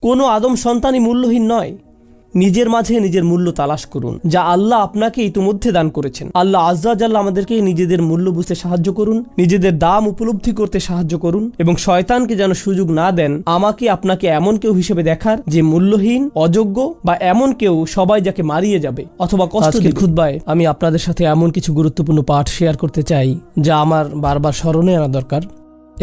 কোনো আদম সন্তানই মূল্যহীন নয়। নিজের মাঝে নিজের মূল্য তালাশ করুন, যা আল্লাহ আপনাকে ইতিমধ্যে দান করেছেন। আল্লাহ আজ্জা জাল্লা আমাদেরকে নিজেদের মূল্য বুঝতে সাহায্য করুন, নিজেদের দাম উপলব্ধি করতে সাহায্য করুন, এবং শয়তানকে যেন সুযোগ না দেন আমাকে আপনাকে এমন কেউ হিসেবে দেখার যে মূল্যহীন, অযোগ্য, বা এমন কেউ সবাই যাকে মারিয়ে যাবে অথবা কষ্ট দিবে। খুতবায় আমি আপনাদের সাথে এমন কিছু গুরুত্বপূর্ণ পাঠ শেয়ার করতে চাই যা আমার বারবার স্মরণে আনা দরকার,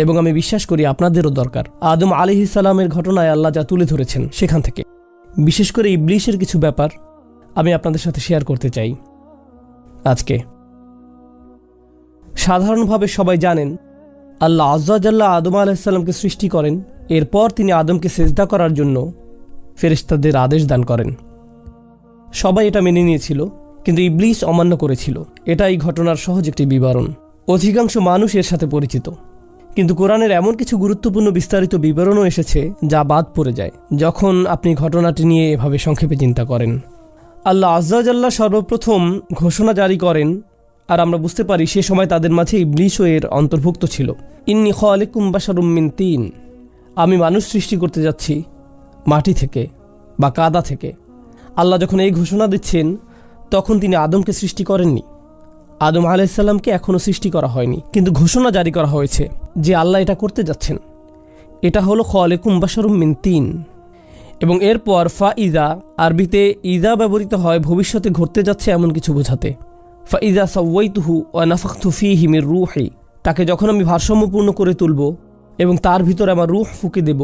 এবং আমি বিশ্বাস করি আপনাদেরও দরকার। আদম আলাইহিস সালামের ঘটনায় আল্লাহ যা তুলে ধরেছেন সেখান থেকে বিশেষ করে ইবলিসের কিছু ব্যাপার আমি আপনাদের সাথে শেয়ার করতে চাই আজকে। সাধারণভাবে সবাই জানেন আল্লাহ আজ্জা জাল্লা আদম আলাইহিস সালামকে সৃষ্টি করেন, এরপর তিনি আদমকে সেজদা করার জন্য ফেরেশতাদের আদেশ দান করেন। সবাই এটা মেনে নিয়েছিল, কিন্তু ইবলিস অমান্য করেছিল। এটা এই ঘটনার সহজ একটি বিবরণ। অধিকাংশ মানুষ এর সাথে পরিচিত, কিন্তু কোরআনের এমন কিছু গুরুত্বপূর্ণ বিস্তারিত বিবরণও এসেছে যা বাদ পড়ে যায় যখন আপনি ঘটনাটি নিয়ে এভাবে সংক্ষেপে চিন্তা করেন। আল্লাহ আজ্জা জাল্লা সর্বপ্রথম ঘোষণা জারি করেন, আর আমরা বুঝতে পারি সে সময় তাদের মাঝে ইবলিসও এর অন্তর্ভুক্ত ছিল। ইন্নী খালিকুম বাশারুম মিন তিন, আমি মানুষ সৃষ্টি করতে যাচ্ছি মাটি থেকে বা কাদা থেকে। আল্লাহ যখন এই ঘোষণা দিচ্ছেন তখন তিনি আদমকে সৃষ্টি করেননি। আদম আলাইহিস সালামকে এখনও সৃষ্টি করা হয়নি, কিন্তু ঘোষণা জারি করা হয়েছে যে আল্লাহ এটা করতে যাচ্ছেন। এটা হলো খালিকুম বাশারুম মিন তিন। এবং এরপর ফা ইজা, আরবিতে ইজা ব্যবহৃত হয় ভবিষ্যতে ঘটতে যাচ্ছে এমন কিছু বোঝাতে। ফা ইজা সাওয়াইতুহু ওয়া নাফাখতু ফীহি মির রূহি, তাকে যখন আমি ভারসাম্যপূর্ণ করে তুলব এবং তার ভিতরে আমার রূহ ফুঁকে দেব।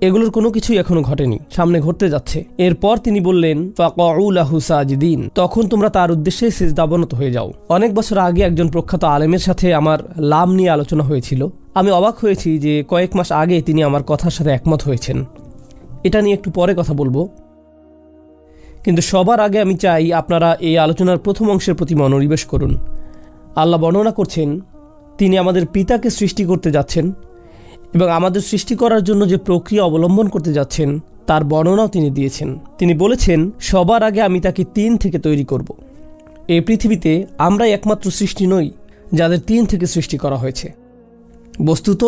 এগুলোর কোনো কিছুই এখনো ঘটেনি, সামনে ঘটতে যাচ্ছে। এরপর তিনি বললেন ফাকাউ লাহু সাজিদিন, তখন তোমরা তার উদ্দেশ্যে সিজদাবনত হয়ে যাও। অনেক বছর আগে একজন প্রখ্যাত আলেমের সাথে আমার লাম নিয়ে আলোচনা হয়েছিল। আমি অবাক হয়েছি যে কয়েক মাস আগে তিনি আমার কথার সাথে একমত হয়েছেন। এটা নিয়ে একটু পরে কথা বলবো, কিন্তু সবার আগে আমি চাই আপনারা এই আলোচনার প্রথম অংশের প্রতি মনোনিবেশ করুন। আল্লাহ বর্ণনা করছেন তিনি আমাদের পিতাকে সৃষ্টি করতে যাচ্ছেন এবং আমাদের সৃষ্টি করার জন্য যে প্রক্রিয়া অবলম্বন করতে যাচ্ছেন তার বর্ণনাও তিনি দিয়েছেন। তিনি বলেছেন সবার আগে আমি তাকে তিন থেকে তৈরি করব। এই পৃথিবীতে আমরাই একমাত্র সৃষ্টি নই যাদের তিন থেকে সৃষ্টি করা হয়েছে। বস্তুত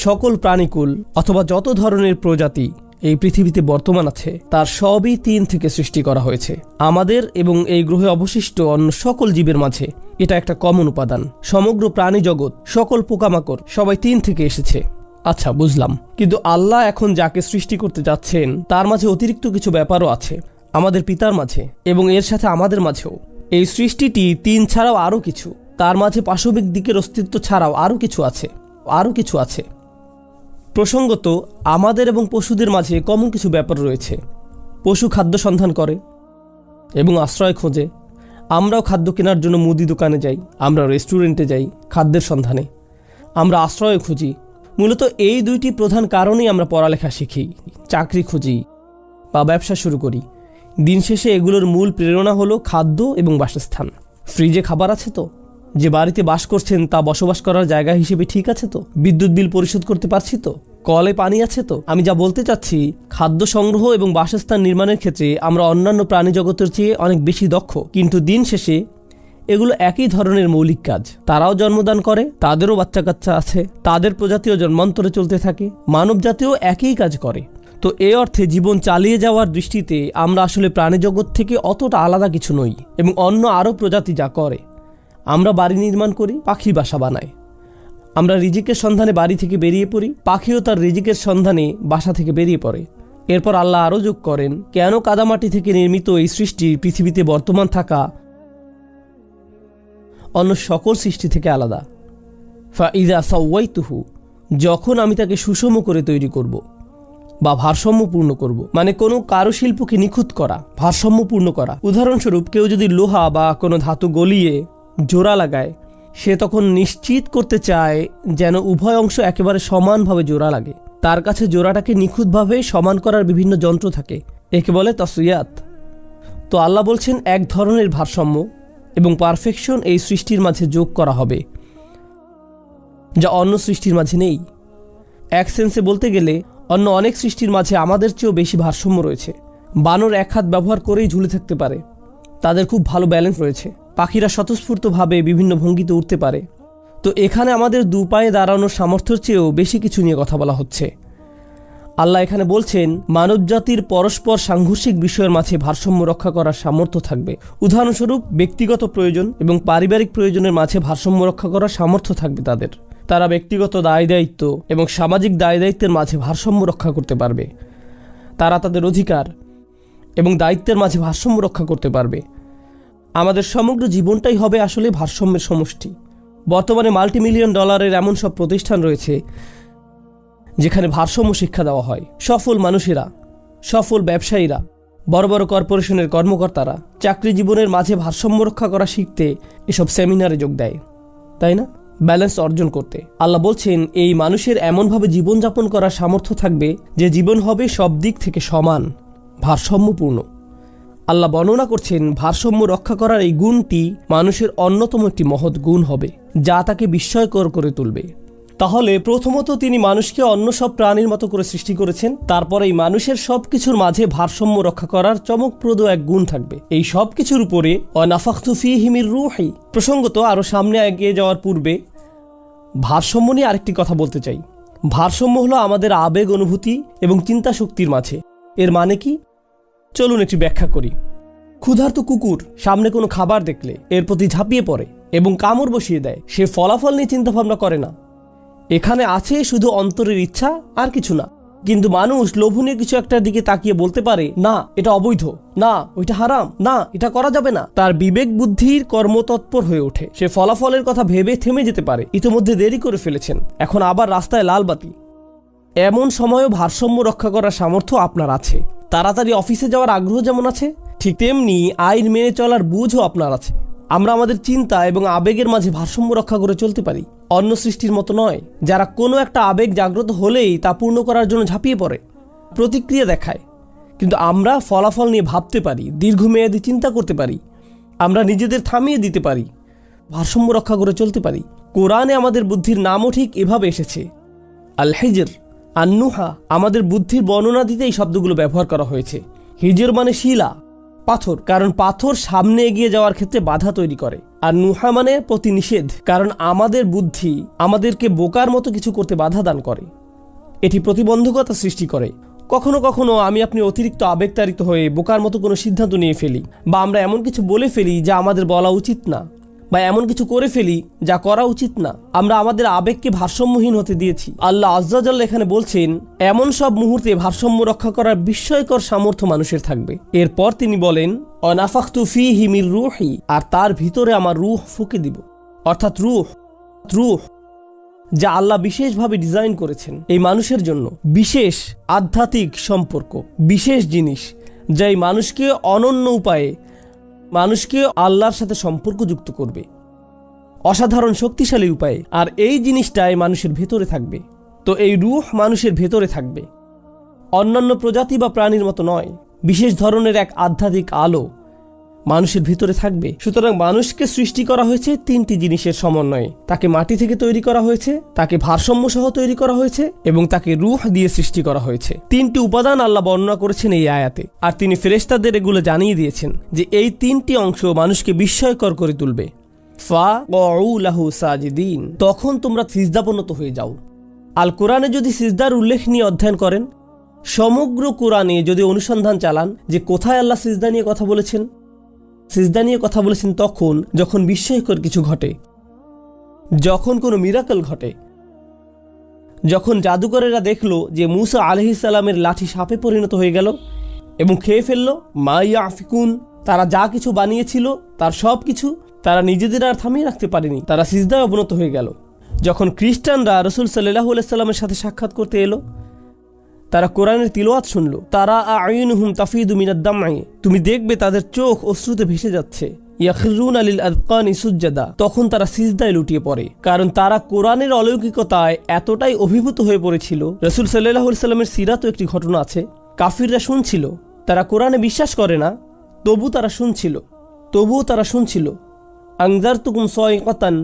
সকল প্রাণীকুল অথবা যত ধরনের প্রজাতি এই পৃথিবীতে বর্তমান আছে তার সবই তিন থেকে সৃষ্টি করা হয়েছে। আমাদের এবং এই গ্রহে অবশিষ্ট অন্য সকল জীবের মাঝে এটা একটা কমন উপাদান। সমগ্র প্রাণী জগৎ, সকল পোকামাকড় সবাই তিন থেকে এসেছে। আচ্ছা, বুঝলাম, কিন্তু আল্লাহ এখন যাকে সৃষ্টি করতে যাচ্ছেন তার মাঝে অতিরিক্ত কিছু ব্যাপারও আছে আমাদের পিতার মাঝে এবং এর সাথে আমাদের মাঝেও। এই সৃষ্টিটি তিন ছাড়াও আরও কিছু, তার মাঝে পাশবিক দিকের অস্তিত্ব ছাড়াও আরও কিছু আছে। প্রসঙ্গত আমাদের এবং পশুদের মাঝে কমন কিছু ব্যাপার রয়েছে। পশু খাদ্য সন্ধান করে এবং আশ্রয় খোঁজে। আমরাও খাদ্য কেনার জন্য মুদি দোকানে যাই, আমরা রেস্টুরেন্টে যাই খাদ্যের সন্ধানে, আমরা আশ্রয় খুঁজি। মূলত এই দুইটি প্রধান কারণেই আমরা পড়ালেখা শিখি, চাকরি খুঁজি বা ব্যবসা শুরু করি। দিন শেষে এগুলোর মূল প্রেরণা হলো খাদ্য এবং বাসস্থান। ফ্রিজে খাবার আছে তো? যে বাড়িতে বাস করছেন তা বসবাস করার জায়গা হিসেবে ঠিক আছে তো? বিদ্যুৎ বিল পরিশোধ করতে পারছি তো? কলে পানি আছে তো? আমি যা বলতে চাচ্ছি, খাদ্য সংগ্রহ এবং বাসস্থান নির্মাণের ক্ষেত্রে আমরা অন্যান্য প্রাণী জগতের চেয়ে অনেক বেশি দক্ষ, কিন্তু দিন শেষে এগুলো একই ধরনের মৌলিক কাজ। তারাও জন্মদান করে, তাদেরও বাচ্চা কাচ্চা আছে, তাদের প্রজাতিও জন্মান্তরে চলতে থাকে, মানব জাতিও একই কাজ করে। তো এ অর্থে জীবন চালিয়ে যাওয়ার দৃষ্টিতে আমরা আসলে প্রাণী জগৎ থেকে অতটা আলাদা কিছু নই। এবং অন্য আরও প্রজাতি যা করে, আমরা বাড়ি নির্মাণ করি, পাখি বাসা বানায়। আমরা রিজিকের সন্ধানে বাড়ি থেকে বেরিয়ে পড়ি, পাখিও তার রিজিকের সন্ধানে বাসা থেকে বেরিয়ে পড়ে। এরপর আল্লাহ আরও যোগ করেন কেন কাদামাটি থেকে নির্মিত এই সৃষ্টি পৃথিবীতে বর্তমান থাকা অন্য সকল সৃষ্টি থেকে আলাদা। ফা ইজা সাওয়াইতুহু, যখন আমি তাকে সুষম করে তৈরি করব বা ভারসাম্যপূর্ণ করব, মানে কোনো কারুশিল্পকে নিখুঁত করা, ভারসাম্যপূর্ণ করা। উদাহরণস্বরূপ কেউ যদি লোহা বা কোনো ধাতু গলিয়ে জোড়া লাগায়, সে তখন নিশ্চিত করতে চায় যেন উভয় অংশ একেবারে সমানভাবে জোড়া লাগে। তার কাছে জোড়াটাকে নিখুঁতভাবে সমান করার বিভিন্ন যন্ত্র থাকে, একে বলে তাসওয়িয়াত। তো আল্লাহ বলছেন এক ধরনের ভারসাম্য এবং পারফেকশন এই সৃষ্টির মাঝে যোগ করা হবে, যা অন্য সৃষ্টির মাঝে নেই। এক সেন্সে বলতে গেলে অন্য অনেক সৃষ্টির মাঝে আমাদের চেয়েও বেশি ভারসাম্য রয়েছে। বানর এক হাত ব্যবহার করেই ঝুলে থাকতে পারে, তাদের খুব ভালো ব্যালেন্স রয়েছে। পাখিরা স্বতঃস্ফূর্তভাবে বিভিন্ন ভঙ্গিতে উঠতে পারে। তো এখানে আমাদের দু পায়ে দাঁড়ানোর সামর্থ্যের চেয়েও বেশি কিছু নিয়ে কথা বলা হচ্ছে। আল্লাহ এখানে বলছেন মানবজাতির পরস্পর সাংঘর্ষিক বিষয়ের মাঝে ভারসাম্য রক্ষা করার সামর্থ্য থাকবে। উদাহরণস্বরূপ ব্যক্তিগত প্রয়োজন এবং পারিবারিক প্রয়োজনের মাঝে ভারসাম্য রক্ষা করার সামর্থ্য থাকবে তাদের। তারা ব্যক্তিগত দায় দায়িত্ব এবং সামাজিক দায় দায়িত্বের মাঝে ভারসাম্য রক্ষা করতে পারবে। তারা তাদের অধিকার এবং দায়িত্বের মাঝে ভারসাম্য রক্ষা করতে পারবে। আমাদের সমগ্র জীবনটাই হবে আসলে ভারসাম্যের সমষ্টি। বর্তমানে $মাল্টি-মিলিয়ন এমন সব প্রতিষ্ঠান রয়েছে যেখানে ভারসাম্য শিক্ষা দেওয়া হয়। সফল মানুষেরা, সফল ব্যবসায়ীরা, বড় বড় কর্পোরেশনের কর্মকর্তারা চাকরি জীবনের মাঝে ভারসাম্য রক্ষা করা শিখতে এসব সেমিনারে যোগ দেয়, তাই না? ব্যালেন্স অর্জন করতে। আল্লাহ বলছেন এই মানুষের এমনভাবে জীবনযাপন করার সামর্থ্য থাকবে যে জীবন হবে সব দিক থেকে সমান, ভারসাম্যপূর্ণ। আল্লাহ বর্ণনা করছেন ভারসাম্য রক্ষা করার এই গুণটি মানুষের অন্যতম একটি মহৎ গুণ হবে, যা তাকে বিস্ময়কর করে তুলবে। তাহলে প্রথমত তিনি মানুষকে অন্য সব প্রাণীর মতো করে সৃষ্টি করেছেন। তারপর এই মানুষের সবকিছুর মাঝে ভারসাম্য রক্ষা করার চমকপ্রদ এক গুণ থাকবে। এই সবকিছুর উপরে ওয়ানাফাখতু ফীহি মির রূহি। প্রসঙ্গত আরও সামনে এগিয়ে যাওয়ার পূর্বে ভারসাম্য নিয়ে আরেকটি কথা বলতে চাই। ভারসাম্য হলো আমাদের আবেগ, অনুভূতি এবং চিন্তা শক্তির মাঝে। এর মানে কি? চলুন একটি ব্যাখ্যা করি। ক্ষুধার্ত কুকুর সামনে কোনো খাবার দেখলে এর প্রতি ঝাঁপিয়ে পড়ে এবং কামড় বসিয়ে দেয়। সে ফলাফল নিয়ে চিন্তা ভাবনা করে না। এখানে আছে শুধু অন্তরের ইচ্ছা, আর কিছু না। কিন্তু মানুষ লোভনীয় কিছু একটার দিকে তাকিয়ে বলতে পারে, না এটা অবৈধ, না ওইটা হারাম, না এটা করা যাবে না। তার বিবেক বুদ্ধির কর্মতৎপর হয়ে ওঠে। সে ফলাফলের কথা ভেবে থেমে যেতে পারে, ইতিমধ্যে দেরি করে ফেলেছেন, এখন আবার রাস্তায় লাল বাতি। এমন সময়ও ভারসাম্য রক্ষা করার সামর্থ্য আপনার আছে। তাড়াতাড়ি অফিসে যাওয়ার আগ্রহ যেমন আছে, ঠিক তেমনি আইন মেনে চলার বুঝও আপনার আছে। আমরা আমাদের চিন্তা এবং আবেগের মাঝে ভারসাম্য রক্ষা করে চলতে পারি, অন্য সৃষ্টির মতো নয় যারা কোনো একটা আবেগ জাগ্রত হলেই তা পূর্ণ করার জন্য ঝাঁপিয়ে পড়ে, প্রতিক্রিয়া দেখায়। কিন্তু আমরা ফলাফল নিয়ে ভাবতে পারি, দীর্ঘমেয়াদী চিন্তা করতে পারি, আমরা নিজেদের থামিয়ে দিতে পারি, ভারসাম্য রক্ষা করে চলতে পারি। কোরআনে আমাদের বুদ্ধির নামও ঠিক এভাবে এসেছে, আল হিজর, আন্নুহা। আমাদের বুদ্ধির বর্ণনা দিতে এই শব্দগুলো ব্যবহার করা হয়েছে। হিজর মানে শিলা, পাথর, কারণ পাথর সামনে এগিয়ে যাওয়ার ক্ষেত্রে বাধা তৈরি করে। আর নুহা মানে প্রতিনিষেধ, কারণ আমাদের বুদ্ধি আমাদেরকে বোকার মতো কিছু করতে বাধা দান করে। এটি প্রতিবন্ধকতা সৃষ্টি করে। কখনো কখনো আমি আপনি অতিরিক্ত আবেগতাড়িত হয়ে বোকার মতো কোনো সিদ্ধান্ত নিয়ে ফেলি, বা আমরা এমন কিছু বলে ফেলি যা আমাদের বলা উচিত না, বা এমন কিছু করে ফেলি যা করা উচিত না। আমরা আমাদের আবেগকে ভারসাম্যহীন হতে দিয়েছি। আল্লাহ আয্যা ওয়া জাল্লা এখানে বলছেন এমন সব মুহূর্তে ভারসাম্য রক্ষা করার বিস্ময়কর সামর্থ্য মানুষের থাকবে। এরপর তিনি বলেন ওয়ানাফাখতু ফীহি মির রূহি, আর তার ভিতরে আমার রূহ ফুঁকে দিব। অর্থাৎ রূহ যা আল্লাহ বিশেষভাবে ডিজাইন করেছেন এই মানুষের জন্য, বিশেষ আধ্যাত্মিক সম্পর্ক, বিশেষ জিনিস যা এই মানুষকে অনন্য উপায়ে মানুষকে আল্লাহর সাথে সম্পর্ক যুক্ত করবে, অসাধারণ শক্তিশালী উপায়ে। আর এই জিনিসটাই মানুষের ভেতরে থাকবে। তো এই রূহ মানুষের ভেতরে থাকবে, অন্যান্য প্রজাতি বা প্রাণীর মতো নয়। বিশেষ ধরনের এক আধ্যাত্মিক আলো মানুষের ভিতরে থাকবে। সুতরাং মানুষকে সৃষ্টি করা হয়েছে তিনটি জিনিসের সমন্বয়ে। তাকে মাটি থেকে তৈরি করা হয়েছে, তাকে ভারসাম্য সহ তৈরি করা হয়েছে, এবং তাকে রূহ দিয়ে সৃষ্টি করা হয়েছে। তিনটি উপাদান আল্লাহ বর্ণনা করেছেন এই আয়াতে। আর তিনি ফেরেশতাদের এগুলো জানিয়ে দিয়েছেন যে এই তিনটি অংশ মানুষকে বিস্ময়কর করে তুলবে। ফাকউ লাহু সাজিদিন, তখন তোমরা সিজদাবনত হয়ে যাও। আল কোরআনে যদি সিজদার উল্লেখ নিয়ে অধ্যয়ন করেন, সমগ্র কোরআনে যদি অনুসন্ধান চালান যে কোথায় আল্লাহ সিজদা নিয়ে কথা বলেছেন, সিজদা নিয়ে কথা বলেছেন তখন যখন বিস্ময়কর কিছু ঘটে, যখন কোনো মিরাকল ঘটে, যখন জাদুকরেরা দেখলো যে মূসা আলাইহিস সালামের লাঠি সাপে পরিণত হয়ে গেল এবং খেয়ে ফেললো। মা ইয়াফিকুন, তারা যা কিছু বানিয়েছিল তার সব কিছু তারা নিজেদের আর থামিয়ে রাখতে পারেনি, তারা সিজদায় অবনত হয়ে গেল। যখন খ্রিস্টানরা রাসূল সাল্লাল্লাহু আলাইহি সাল্লামের সাথে সাক্ষাৎ করতে এলো, তারা কোরআনের তিলাওয়াত শুনল। তারা আ'ইনুহুম তাফিদু মিনাদ দাম'i, তুমি দেখবে তাদের চোখ অশ্রুতে ভেসে যাচ্ছে। ইয়াখিরুনা লিল আযকানি সুজদা, তখন তারা সিজদায় লুটিয়ে পড়ে, কারণ তারা কোরআনের অলৌকিকতায় এতটাই অভিভূত হয়ে পড়েছিল। রাসূল সাল্লাল্লাহু আলাইহি সাল্লামের সিরাতে একটি ঘটনা আছে। কাফিররা শুনছিল, তারা কোরআনে বিশ্বাস করে না, তবুও তারা শুনছিল। আনজারতুকুম সাইকাতান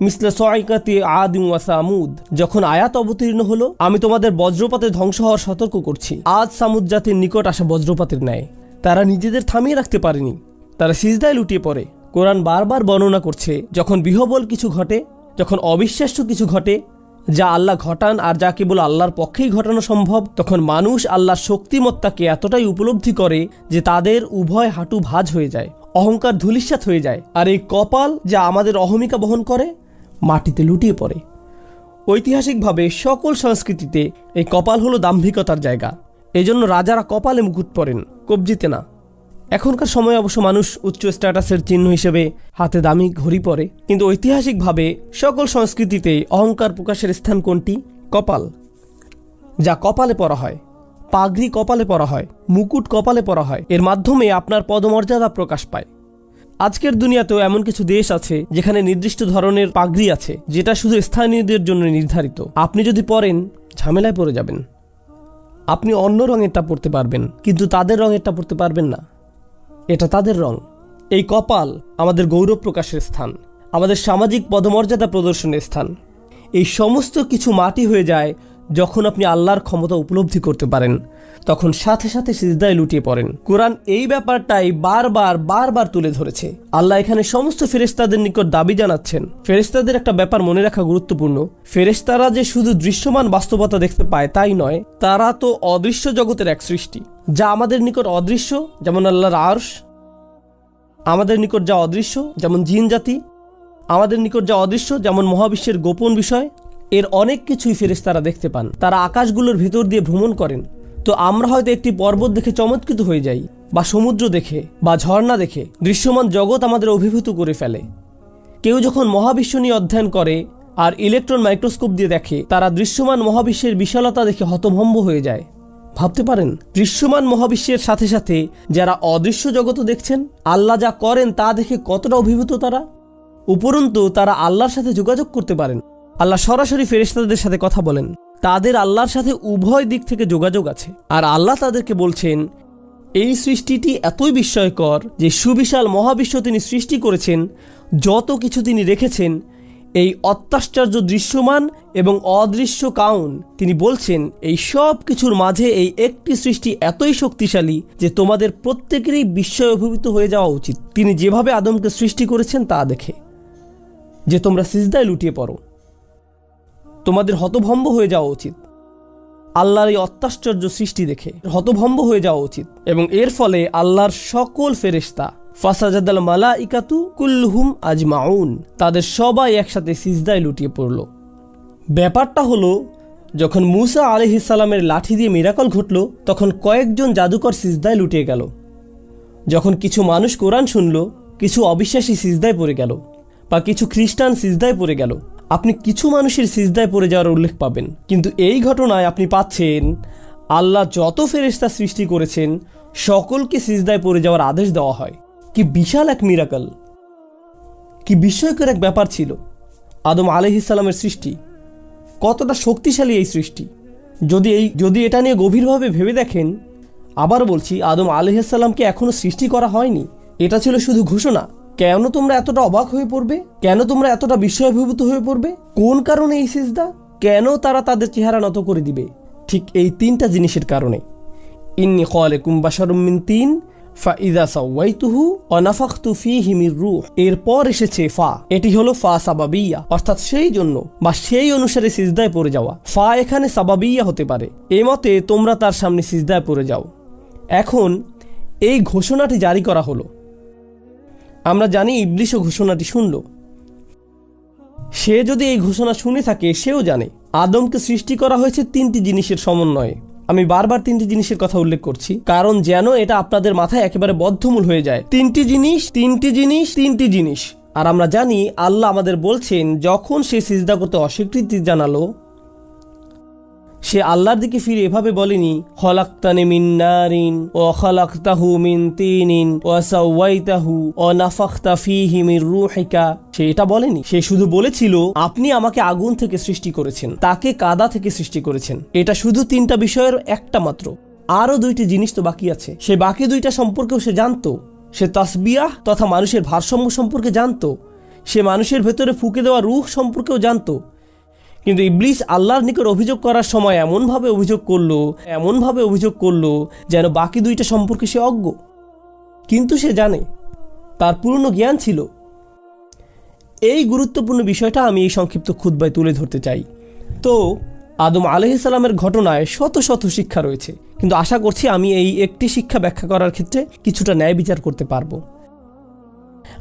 মিসলা সাইকাতি আদিম ওয়া সামুদ, যখন আয়াত অবতীর্ণ হলো, আমি তোমাদের বজ্রপাতে ধ্বংস হওয়ার সতর্ক করছি। আদ সামুদ জাতির নিকট আসা বজ্রপাতের ন্যায়। তারা নিজেদের থামিয়ে রাখতে পারেনি, তারা সিজদায় লুটিয়ে পড়ে। কোরআন বারবার বর্ণনা করছে যখন বিহবল কিছু ঘটে, যখন অবিশ্বাস্য কিছু ঘটে, যা আল্লাহ ঘটান আর যা কেবল আল্লাহর পক্ষেই ঘটানো সম্ভব, তখন মানুষ আল্লাহর শক্তিমত্তাকে এতটাই উপলব্ধি করে যে তাদের উভয় হাঁটু ভাঁজ হয়ে যায়, অহংকার ধূলিসাৎ হয়ে যায়, আর এই কপাল যা আমাদের অহমিকা বহন করে মাটিতে লুটিয়ে পড়ে। ঐতিহাসিকভাবে সকল সংস্কৃতিতে এই কপাল হলো দাম্ভিকতার জায়গা। এজন্য রাজারা কপালে মুকুট পরেন, কবজিতে না। এখনকার সময় অবশ্য মানুষ উচ্চ স্ট্যাটাসের চিহ্ন হিসেবে হাতে দামি ঘড়ি পরে, কিন্তু ঐতিহাসিকভাবে সকল সংস্কৃতিতে অহংকার প্রকাশের স্থান কোনটি? কপাল। যা কপালে পরা হয়, পাগড়ি কপালে পরা হয়, মুকুট কপালে পরা হয়, এর মাধ্যমে আপনার পদমর্যাদা প্রকাশ পায়। আজকের দুনিয়াতেও এমন কিছু দেশ আছে যেখানে নির্দিষ্ট ধরনের পাগড়ি আছে, যেটা শুধু স্থানীয়দের জন্য নির্ধারিত। আপনি যদি পরেন, ঝামেলায় পড়ে যাবেন। আপনি অন্য রঙেরটা পরতে পারবেন, কিন্তু তাদের রঙেরটা পরতে পারবেন না। এটা তাদের রং। এই কপাল আমাদের গৌরব প্রকাশের স্থান, আমাদের সামাজিক পদমর্যাদা প্রদর্শনের স্থান। এই সমস্ত কিছু মাটি হয়ে যায় যখন আপনি আল্লাহর ক্ষমতা উপলব্ধি করতে পারেন, তখন সাথে সাথে সিজদায় লুটিয়ে পড়েন। কোরআন এই ব্যাপারটাই বারবার তুলে ধরেছে। আল্লাহ এখানে সমস্ত ফেরেশতাদের নিকট দাবি জানাচ্ছেন। ফেরেশতাদের একটা ব্যাপার মনে রাখা গুরুত্বপূর্ণ। ফেরেশতারা যে শুধু দৃশ্যমান বাস্তবতা দেখতে পায় তাই নয়, তারা তো অদৃশ্য জগতের এক সৃষ্টি, যা আমাদের নিকট অদৃশ্য, যেমন আল্লাহর আরশ। আমাদের নিকট যা অদৃশ্য, যেমন জিন জাতি। আমাদের নিকট যা অদৃশ্য, যেমন মহাবিশ্বের গোপন বিষয়। এর অনেক কিছুই ফেরেশতারা দেখতে পান। তারা আকাশগুলোর ভেতর দিয়ে ভ্রমণ করেন। তো আমরা হয়তো একটি পর্বত দেখে চমৎকৃত হয়ে যাই, বা সমুদ্র দেখে, বা ঝর্ণা দেখে দৃশ্যমান জগৎ আমাদের অভিভূত করে ফেলে। কেউ যখন মহাবিশ্ব নিয়ে অধ্যয়ন করে আর ইলেকট্রন মাইক্রোস্কোপ দিয়ে দেখে, তারা দৃশ্যমান মহাবিশ্বের বিশালতা দেখে হতভম্ব হয়ে যায়। ভাবতে পারেন, দৃশ্যমান মহাবিশ্বের সাথে সাথে যারা অদৃশ্য জগৎও দেখছেন, আল্লাহ যা করেন তা দেখে কতটা অভিভূত তারা। উপরন্তু তারা আল্লাহর সাথে যোগাযোগ করতে পারেন। আল্লাহ সরাসরি ফেরেশতাদের সাথে কথা বলেন। তাদের আল্লাহর সাথে উভয় দিক থেকে যোগাযোগ আছে। আর আল্লাহ তাদেরকে বলছেন, এই সৃষ্টিটি এতই বিস্ময়কর যে সুবিশাল মহাবিশ্ব তিনি সৃষ্টি করেছেন, যত কিছু তিনি রেখেছেন, এই অত্যাশ্চর্য দৃশ্যমান এবং অদৃশ্য কাউন। তিনি বলছেন, এই সব কিছুর মাঝে এই একটি সৃষ্টি এতই শক্তিশালী যে তোমাদের প্রত্যেকেরই বিস্ময় অভিভূত হয়ে যাওয়া উচিত তিনি যেভাবে আদমকে সৃষ্টি করেছেন তা দেখে। যে তোমরা সিজদায় লুটিয়ে পড়ো, তোমাদের হতভম্ব হয়ে যাওয়া উচিত। আল্লাহর এই অত্যাশ্চর্য সৃষ্টি দেখে হতভম্ব হয়ে যাওয়া উচিত। এবং এর ফলে আল্লাহর সকল ফেরেশতা, ফাসাজাদাল মালাইকাতু কুল্লুহুম আজমাউন, তাদের সবাই একসাথে সিজদায় লুটিয়ে পড়ল। ব্যাপারটা হলো, যখন মূসা আলাইহিস সালামের লাঠি দিয়ে মিরাকল ঘটল, তখন কয়েকজন জাদুকর সিজদায় লুটিয়ে গেল। যখন কিছু মানুষ কোরআন শুনল, কিছু অবিশ্বাসী সিজদায় পড়ে গেল, বা কিছু খ্রিস্টান সিজদায় পড়ে গেল। আপনি কিছু মানুষের সিজদায় পড়ে যাওয়ার উল্লেখ পাবেন, কিন্তু এই ঘটনায় আপনি পাচ্ছেন আল্লাহ যত ফেরেশতা সৃষ্টি করেছেন সকলকে সিজদায় পড়ে যাওয়ার আদেশ দেওয়া হয়। কি বিশাল এক মিরাকল, কি বিস্ময়কর এক ব্যাপার ছিল আদম আলাইহিস সালামের সৃষ্টি। কতটা শক্তিশালী এই সৃষ্টি। যদি এটা নিয়ে গভীরভাবে ভেবে দেখেন, আবার বলছি, আদম আলাইহিস সালামকে এখনো সৃষ্টি করা হয়নি। এটা ছিল শুধু ঘোষণা। কেন তোমরা এতটা অবাক হয়ে পড়বে? কেন তোমরা এতটা বিস্ময়ভূত হয়ে পড়বে? কোন কারণে এই সিজদা? কেন তারা তাদের চেহারা নত করে দিবে? ঠিক এই তিনটা জিনিসের কারণে। ইন্নী খালিকুম বাশারুম মিন তিন ফাইযা সাওয়াইতুহু ওয়া নাফাখতু ফীহি মির রূহ। এরপর এসেছে ফা। এটি হলো ফা সাবাবিয়া, অর্থাৎ সেই জন্য বা সেই অনুসারে সিজদায় পড়ে যাওয়া। ফা এখানে সাবাবিয়া হতে পারে। এই মতে তোমরা তার সামনে সিজদায় পড়ে যাও। এখন এই ঘোষণাটি জারি করা হলো। আমরা জানি ইবলিসও ঘোষণাটি শুনল। সে যদি এই ঘোষণা শুনে থাকে, সেও জানে আদমকে সৃষ্টি করা হয়েছে তিনটি জিনিসের সমন্বয়ে। আমি বারবার তিনটি জিনিসের কথা উল্লেখ করছি, কারণ যেন এটা আপনাদের মাথায় একেবারে বদ্ধমূল হয়ে যায়। তিনটি জিনিস। আর আমরা জানি আল্লাহ আমাদের বলছেন, যখন সে সিজদা করতে অস্বীকৃতি জানালো, সে আল্লাহর দিকে ফিরে এভাবে বলেনি, খলাকতানি মিন নারিন ওয়া খলাকতাহু মিন তিনিন ওয়া সাওয়াইতাহু ওয়া নাফাখতা ফীহি মির রূহিকা। সে এটা বলেনি। সে শুধু বলেছিল, আপনি আমাকে আগুন থেকে সৃষ্টি করেছেন, তাকে কাদা থেকে সৃষ্টি করেছেন। এটা শুধু তিনটা বিষয়ের একটা মাত্র। আরও দুইটি জিনিস তো বাকি আছে। সে বাকি দুইটা সম্পর্কেও সে জানতো। সে তাসবিয়াহ তথা মানুষের ভারসাম্য সম্পর্কে জানতো। সে মানুষের ভেতরে ফুঁকে দেওয়া রূহ সম্পর্কেও জানতো। কিন্তু ইবলিস আল্লাহর নিকট অভিযোগ করার সময় এমনভাবে অভিযোগ করলো যেন বাকি দুইটা সম্পর্কে সে অজ্ঞ। কিন্তু সে জানে, তার পূর্ণ জ্ঞান ছিল। এই গুরুত্বপূর্ণ বিষয়টা আমি এই সংক্ষিপ্ত খুতবায় তুলে ধরতে চাই। তো আদম আলাইহিস সালামের ঘটনায় শত শত শিক্ষা রয়েছে, কিন্তু আশা করছি আমি এই একটি শিক্ষা ব্যাখ্যা করার ক্ষেত্রে কিছুটা ন্যায় বিচার করতে পারবো।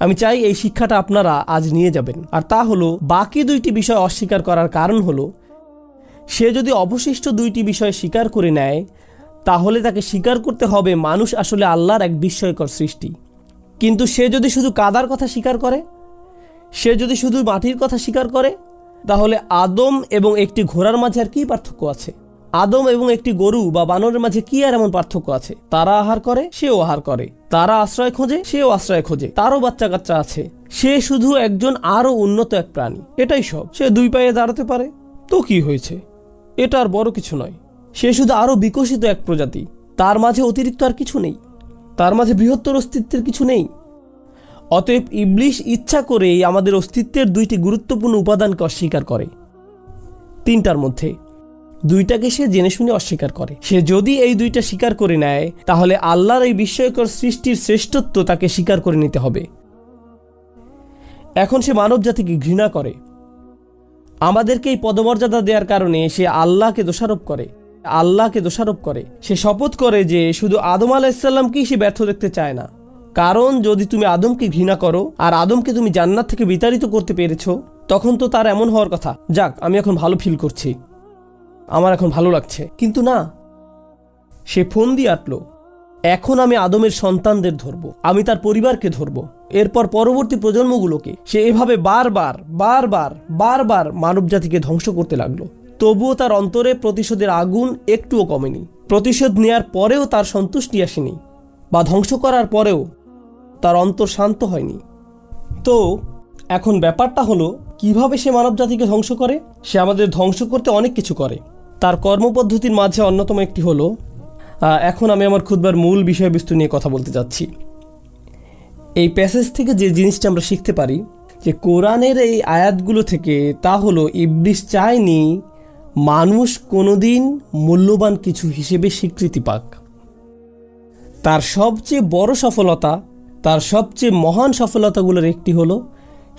আমি চাই এই শিক্ষাটা আপনারা আজ নিয়ে যাবেন, আর তা হলো বাকি দুইটি বিষয় অস্বীকার করার কারণ হলো সে যদি অবশিষ্ট দুইটি বিষয় স্বীকার করে নেয় তাহলে তাকে স্বীকার করতে হবে মানুষ আসলে আল্লাহর এক বিস্ময়কর সৃষ্টি। কিন্তু সে যদি শুধু কাদার কথা স্বীকার করে, সে যদি শুধু মাটির কথা স্বীকার করে, তাহলে আদম এবং একটি ঘোড়ার মাঝে আর কি পার্থক্য আছে? আদম এবং একটি গরু বা বানরের মাঝে কি আর এমন পার্থক্য আছে? তারা আহার করে, সেও আহার করে। তারা আশ্রয় খোঁজে, সেও আশ্রয় খোঁজে। তারও বাচ্চা কাচ্চা আছে। সে শুধু একজন আরো উন্নত এক প্রাণী, এটাই সব। সে দুই পায়ে দাঁড়াতে পারে, তো কি হয়েছে? এটা আর বড় কিছু নয়। সে শুধু আরো বিকশিত এক প্রজাতি, তার মাঝে অতিরিক্ত আর কিছু নেই, তার মাঝে বৃহত্তর অস্তিত্বের কিছু নেই। অতএব ইবলিশ ইচ্ছা করেই আমাদের অস্তিত্বের দুইটি গুরুত্বপূর্ণ উপাদানকে অস্বীকার করে। তিনটার মধ্যে দুইটাকে সে জেনে শুনে অস্বীকার করে। সে যদি এই দুইটা স্বীকার করে নেয় তাহলে আল্লাহর এই বিস্ময়কর সৃষ্টির শ্রেষ্ঠত্ব তাকে স্বীকার করে নিতে হবে। এখন সে মানব জাতিকে ঘৃণা করে, আমাদেরকে এই পদমর্যাদা দেওয়ার কারণে সে আল্লাহকে দোষারোপ করে। সে শপথ করে যে শুধু আদম আলাইহিস সালামকেই সে ব্যর্থ দেখতে চায় না, কারণ যদি তুমি আদমকে ঘৃণা করো আর আদমকে তুমি জান্নাত থেকে বিতাড়িত করতে পেরেছো, তখন তো তার এমন হওয়ার কথা, যাক আমি এখন ভালো ফিল করছি, আমার এখন ভালো লাগছে। কিন্তু না, সে ফোন দিয়ে আটলো, এখন আমি আদমের সন্তানদের ধরবো, আমি তার পরিবারকে ধরবো, এরপর পরবর্তী প্রজন্মগুলোকে। সে এভাবে বারবার মানব জাতিকে ধ্বংস করতে লাগলো। তবুও তার অন্তরে প্রতিশোধের আগুন একটুও কমেনি। প্রতিশোধ নেয়ার পরেও তার সন্তুষ্টি আসেনি, বা ধ্বংস করার পরেও তার অন্তর শান্ত হয়নি। তো এখন ব্যাপারটা হলো কিভাবে সে মানব জাতিকে ধ্বংস করে। সে আমাদের ধ্বংস করতে অনেক কিছু করে। তার কর্মপদ্ধতির মাঝে অন্যতম একটি হলো, এখন আমি আমার খুতবার মূল বিষয়বস্তু নিয়ে কথা বলতে যাচ্ছি। এই প্যাসেজ থেকে যে জিনিসটা আমরা শিখতে পারি, যে কোরআনের এই আয়াতগুলো থেকে, তা হলো ইবলিশ চায়নি মানুষ কোনোদিন মূল্যবান কিছু হিসেবে স্বীকৃতি পাক। তার সবচেয়ে বড় সফলতা, তার সবচেয়ে মহান সফলতাগুলোর একটি হলো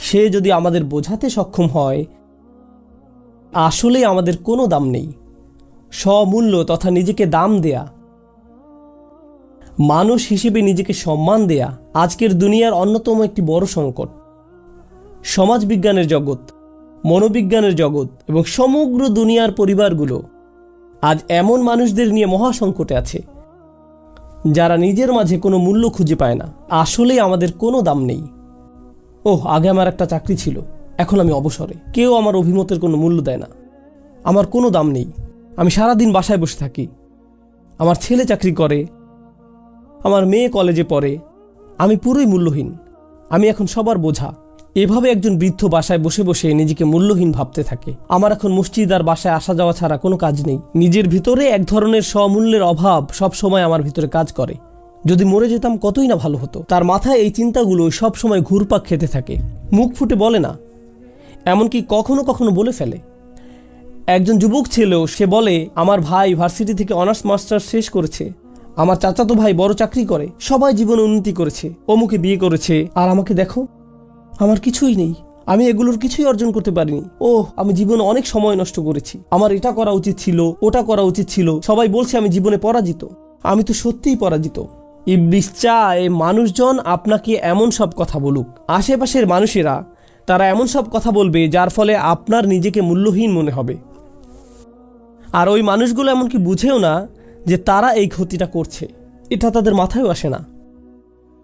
সে যদি আমাদের বোঝাতে সক্ষম হয় আসলেই আমাদের কোনো দাম নেই। স্বমূল্য তথা নিজেকে দাম দেয়া, মানুষ হিসেবে নিজেকে সম্মান দেয়া আজকের দুনিয়ার অন্যতম একটি বড় সংকট। সমাজবিজ্ঞানের জগৎ, মনোবিজ্ঞানের জগৎ এবং সমগ্র দুনিয়ার পরিবারগুলো আজ এমন মানুষদের নিয়ে মহাসংকটে আছে যারা নিজের মাঝে কোনো মূল্য খুঁজে পায় না। আসলেই আমাদের কোনো দাম নেই। আগে আমার একটা চাকরি ছিল, এখন আমি অবসরে, কেউ আমার অভিমতের কোনো মূল্য দেয় না, আমার কোনো দাম নেই। আমি সারাদিন বাসায় বসে থাকি, আমার ছেলে চাকরি করে, আমার মেয়ে কলেজে পড়ে, আমি পুরোই মূল্যহীন, আমি এখন সবার বোঝা। এভাবে একজন বৃদ্ধ বাসায় বসে বসে নিজেকে মূল্যহীন ভাবতে থাকে। আমার এখন মসজিদ আর বাসায় আসা যাওয়া ছাড়া কোনো কাজ নেই। নিজের ভিতরে এক ধরনের স্বমূল্যের অভাব সব সময় আমার ভিতরে কাজ করে। যদি মরে যেতাম কতই না ভালো হতো। তার মাথায় এই চিন্তাগুলো সব সময় ঘুরপাক খেতে থাকে, মুখ ফুটে বলে না, এমনকি কখনো কখনো বলে ফেলে। একজন যুবক ছেলেও সে বলে, আমার ভাই ভার্সিটি থেকে অনার্স মাস্টার্স শেষ করেছে, আমার চাচাতো ভাই বড় চাকরি করে, সবাই জীবনে উন্নতি করেছে, অমুকে বিয়ে করেছে, আর আমাকে দেখো, আমার কিছুই নেই, আমি এগুলোর কিছুই অর্জন করতে পারিনি। আমি জীবনে অনেক সময় নষ্ট করেছি, আমার এটা করা উচিত ছিল, ওটা করা উচিত ছিল, সবাই বলছে আমি জীবনে পরাজিত, আমি তো সত্যিই পরাজিত। ইবলিশ চায় মানুষজন আপনাকে এমন সব কথা বলুক, আশেপাশের মানুষেরা তারা এমন সব কথা বলবে যার ফলে আপনার নিজেকে মূল্যহীন মনে হবে। আর ওই মানুষগুলো এমনকি বুঝেও না যে তারা এই ক্ষতিটা করছে, এটা তাদের মাথায়ও আসে না।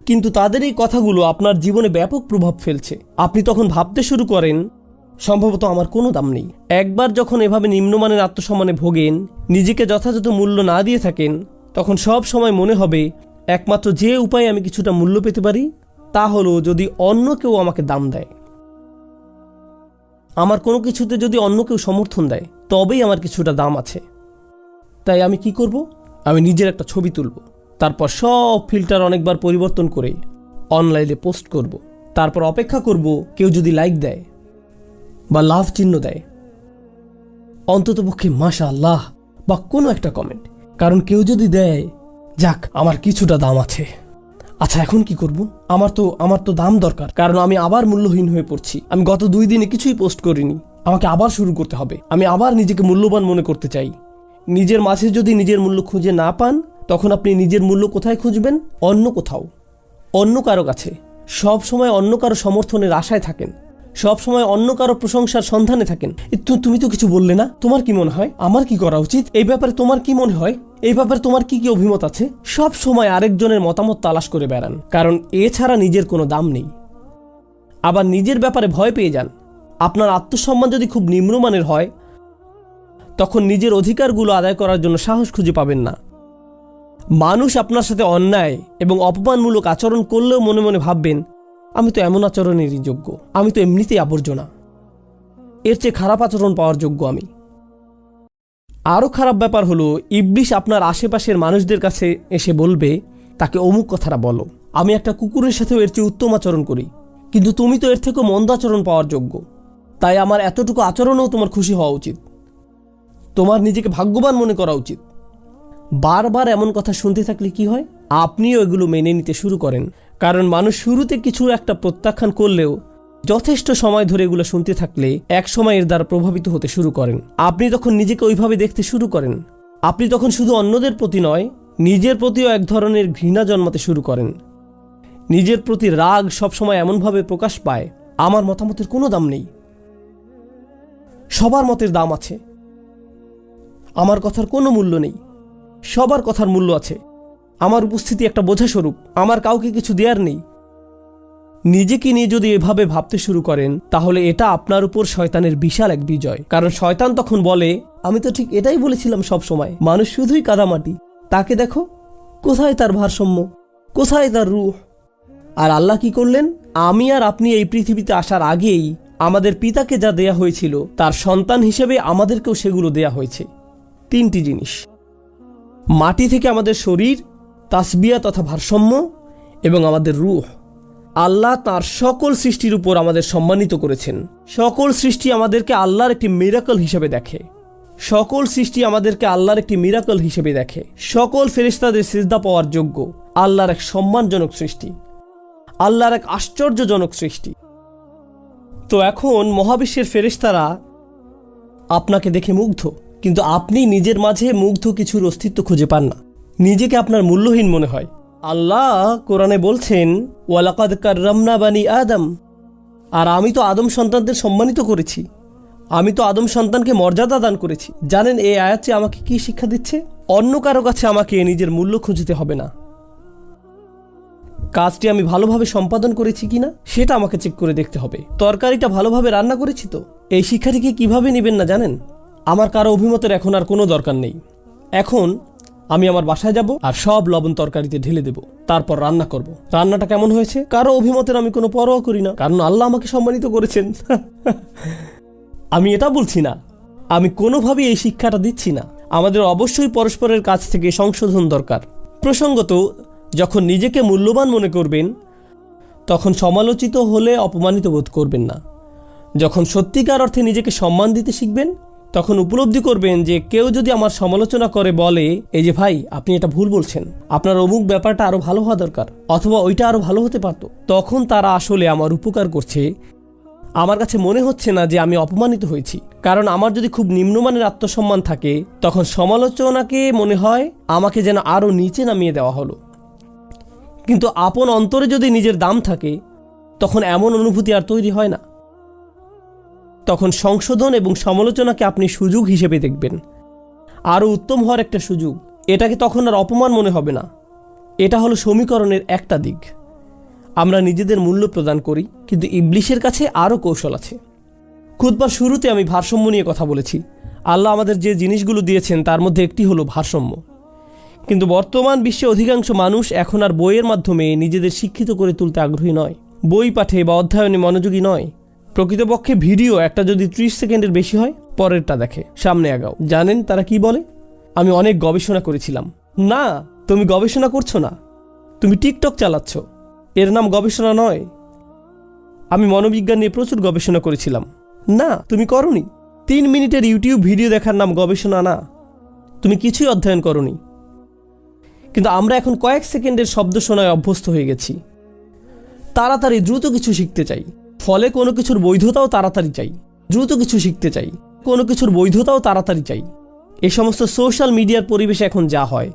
কিন্তু তাদের এই কথাগুলো আপনার জীবনে ব্যাপক প্রভাব ফেলছে। আপনি তখন ভাবতে শুরু করেন, সম্ভবত আমার কোনো দাম নেই। একবার যখন এভাবে নিম্নমানের আত্মসম্মানে ভোগেন, নিজেকে যথাযথ মূল্য না দিয়ে থাকেন, তখন সব সময় মনে হবে একমাত্র যে উপায়ে আমি কিছুটা মূল্য পেতে পারি তা হলো যদি অন্য কেউ আমাকে দাম দেয়। আমার কোনো কিছুতে যদি অন্য কেউ সমর্থন দেয় তবেই আমার কিছুটা দাম আছে। তাই আমি কি করব? আমি নিজের একটা ছবি তুলব, তারপর সব ফিল্টার অনেকবার পরিবর্তন করে অনলাইনে পোস্ট করব, তারপর অপেক্ষা করব কেউ যদি লাইক দেয় বা লাভ চিহ্ন দেয়, অন্ততপক্ষে মাশাআল্লাহ বা কোনো একটা কমেন্ট। কারণ কেউ যদি দেয়, যাক আমার কিছুটা দাম আছে। আচ্ছা এখন কি করব? আমার তো দাম দরকার, কারণ আমি আবার মূল্যহীন হয়ে পড়ছি। আমি গত 2 দিনে কিছুই পোস্ট করিনি, আমাকে আবার শুরু করতে হবে। আমি আবার নিজেকে মূল্যবান মনে করতে চাই। নিজের মাঝে যদি নিজের মূল্য খুঁজে না পান, তখন আপনি নিজের মূল্য কোথায় খুঁজবেন? অন্য কোথাও, অন্য কারো কাছে। সব সময় অন্য কারো সমর্থনের আশায় থাকেন, সব সময় অন্য কারো প্রশংসার সন্ধানে থাকেন। তুমি তো কিছু বললে না, তোমার কি মনে হয় আমার কি করা উচিত? এই ব্যাপারে তোমার কি মনে হয়? এই ব্যাপারে তোমার কি কি অভিমত আছে? সব সময় আরেকজনের মতামত তালাশ করে বেড়ান, কারণ এছাড়া নিজের কোনো দাম নেই। আবার নিজের ব্যাপারে ভয় পেয়ে যান। আপনার আত্মসম্মান যদি খুব নিম্নমানের হয়, তখন নিজের অধিকারগুলো আদায় করার জন্য সাহস খুঁজে পাবেন না। মানুষ আপনার সাথে অন্যায় এবং অপমানমূলক আচরণ করলেও মনে মনে ভাববেন, আমি তো এমন আচরণেরই যোগ্য, আমি তো এমনিতেই আবর্জনা, এর চেয়ে খারাপ আচরণ পাওয়ার যোগ্য আমি। আরও খারাপ ব্যাপার হলো, ইবলিশ আপনার আশেপাশের মানুষদের কাছে এসে বলবে, তাকে অমুক কথাটা বলো, আমি একটা কুকুরের সাথেও এর চেয়ে উত্তম আচরণ করি, কিন্তু তুমি তো এর থেকেও মন্দ আচরণ পাওয়ার যোগ্য, তাই আমার এতটুকু আচরণেও তোমার খুশি হওয়া উচিত, তোমার নিজেকে ভাগ্যবান মনে করা উচিত। বারবার এমন কথা শুনতে থাকলে কি হয়? আপনিও এগুলো মেনে নিতে শুরু করেন, কারণ মানুষ শুরুতে কিছু একটা প্রত্যাখ্যান করলেও যথেষ্ট সময় ধরে এগুলো শুনতে থাকলে এক সময় এর দ্বারা প্রভাবিত হতে শুরু করেন। আপনি তখন নিজেকে ওইভাবে দেখতে শুরু করেন। আপনি তখন শুধু অন্যদের প্রতি নয়, নিজের প্রতিও এক ধরনের ঘৃণা জন্মাতে শুরু করেন। নিজের প্রতি রাগ সবসময় এমনভাবে প্রকাশ পায়, আমার মতামতের কোনো দাম নেই, সবার মতের দাম আছে, আমার কথার কোনো মূল্য নেই, সবার কথার মূল্য আছে, আমার উপস্থিতি একটা বোঝা স্বরূপ, আমার কাউকে কিছু দেওয়ার নেই। নিজেকে নিয়ে যদি এভাবে ভাবতে শুরু করেন, তাহলে এটা আপনার উপর শয়তানের বিশাল এক বিজয়। কারণ শয়তান তখন বলে, আমি তো ঠিক এটাই বলেছিলাম সব সময়, মানুষ শুধুই কাদামাটি, তাকে দেখো, কোথায় তার ভারসাম্য, কোথায় তার রূহ। আর আল্লাহ কি করলেন? আমি আর আপনি এই পৃথিবীতে আসার আগেই আমাদের পিতাকে যা দেয়া হয়েছিল, তার সন্তান হিসেবে আমাদেরকেও সেগুলো দেয়া হয়েছে। 3টি জিনিস: মাটি থেকে আমাদের শরীর, তাসবিয়া তথা ভারসাম্য, এবং আমাদের রূহ। আল্লাহ তার সকল সৃষ্টির উপর আমাদের সম্মানিত করেছেন। সকল সৃষ্টি আমাদেরকে আল্লাহর একটি মিরাকল হিসেবে দেখে। সকল সৃষ্টি আমাদেরকে আল্লাহর একটি মিরাকল হিসেবে দেখে। সকল ফেরেশতাদের সিজদা পাওয়ার যোগ্য। আল্লাহর এক সম্মানজনক সৃষ্টি, আল্লাহর এক আশ্চর্যজনক সৃষ্টি। তো এখন মহাবিশ্বের ফেরেশতারা আপনাকে দেখে মুগ্ধ, কিন্তু আপনি নিজের মাঝে মুগ্ধ কিছুর অস্তিত্ব খুঁজে পান না। নিজেকে আপনার মূল্যহীন মনে হয়। আল্লাহ কোরআনে বলছেন, ওয়ালাকাদ কাররামনা বানি আদম, আর আমি তো আদম সন্তানদের সম্মানিত করেছি, আমি তো আদম সন্তানকে মর্যাদা দান করেছি। জানেন এই আয়াতটি আমাকে কি শিক্ষা দিচ্ছে? অন্য কারো কাছে আমাকে নিজের মূল্য খুঁজতে হবে না। কাজটি আমি ভালোভাবে সম্পাদন করেছি কিনা সেটা আমাকে চেক করে দেখতে হবে। তরকারিটা ভালোভাবে রান্না করেছি তো? এই শিক্ষাটিকে কিভাবে নেবেন না জানেন? আমার কারো অভিমতের এখন আর কোনো দরকার নেই। এখন আমি আমার বাসায় যাব আর সব লবণ তরকারিতে ঢেলে দেব, তারপর রান্না করব। রান্নাটা কেমন হয়েছে কারো অভিমতের আমি কোনো পরোয়া করি না, কারণ আল্লাহ আমাকে সম্মানিত করেছেন। আমি এটা বলছি না, আমি কোনোভাবেই এই শিক্ষাটা দিচ্ছি না। আমাদের অবশ্যই পরস্পরের কাছ থেকে সংশোধন দরকার। প্রসঙ্গত, যখন নিজেকে মূল্যবান মনে করবেন, তখন সমালোচিত হলে অপমানিত বোধ করবেন না। যখন সত্যিকার অর্থে নিজেকে সম্মান দিতে শিখবেন, তখন উপলব্ধি করবেন যে কেউ যদি আমার সমালোচনা করে বলে, এই যে ভাই আপনি এটা ভুল বলছেন, আপনার অমুক ব্যাপারটা আরো ভালো হওয়া দরকার, অথবা ওইটা আরো ভালো হতে পারত, তখন তারা আসলে আমার উপকার করছে। আমার কাছে মনে হচ্ছে না যে আমি অপমানিত হয়েছি, কারণ আমার যদি খুব নিম্নমানের আত্মসম্মান থাকে, তখন সমালোচনাকে মনে হয় আমাকে যেন আরো নিচে নামিয়ে দেওয়া হলো। কিন্তু আপন অন্তরে যদি নিজের দাম থাকে, তখন এমন অনুভূতি আর তৈরি হয় না। তখন সংশোধন এবং সমালোচনাকে আপনি সুযোগ হিসেবে দেখবেন, আরও উত্তম হওয়ার একটা সুযোগ। এটাকে তখন আর অপমান মনে হবে না। এটা হলো সমীকরণের একটা দিক। আমরা নিজেদের মূল্য প্রদান করি, কিন্তু ইবলিশের কাছে আরও কৌশল আছে। খুতবার শুরুতে আমি ভারসাম্য নিয়ে কথা বলেছি। আল্লাহ আমাদের যে জিনিসগুলো দিয়েছেন তার মধ্যে একটি হলো ভারসাম্য। কিন্তু বর্তমান বিশ্বে অধিকাংশ মানুষ এখন আর বইয়ের মাধ্যমে নিজেদের শিক্ষিত করে তুলতে আগ্রহী নয়, বই পাঠে বা অধ্যয়নে মনোযোগী নয়। প্রকৃতপক্ষে ভিডিও একটা যদি 30 সেকেন্ডের বেশি হয়, পরেরটা দেখে, সামনে আগাও। জানেন তারা কি বলে? আমি অনেক গবেষণা করেছিলাম। না, তুমি গবেষণা করছো না, তুমি টিকটক চালাচ্ছ, এর নাম গবেষণা নয়। আমি মনোবিজ্ঞান নিয়ে প্রচুর গবেষণা করেছিলাম। না, তুমি করনি। 3 মিনিটের ইউটিউব ভিডিও দেখার নাম গবেষণা না, তুমি কিছুই অধ্যয়ন করনি। কিন্তু আমরা এখন কয়েক সেকেন্ডের শব্দ শোনায় অভ্যস্ত হয়ে গেছি। তাড়াতাড়ি দ্রুত কিছু শিখতে চাই, ফলে কোনো কিছুর বৈধতাও তাড়াতাড়ি চাই। দ্রুত কিছু শিখতে চাই, কোনো কিছুর বৈধতাও তাড়াতাড়ি চাই। এই সমস্ত সোশ্যাল মিডিয়ার পরিবেশে এখন যা হয়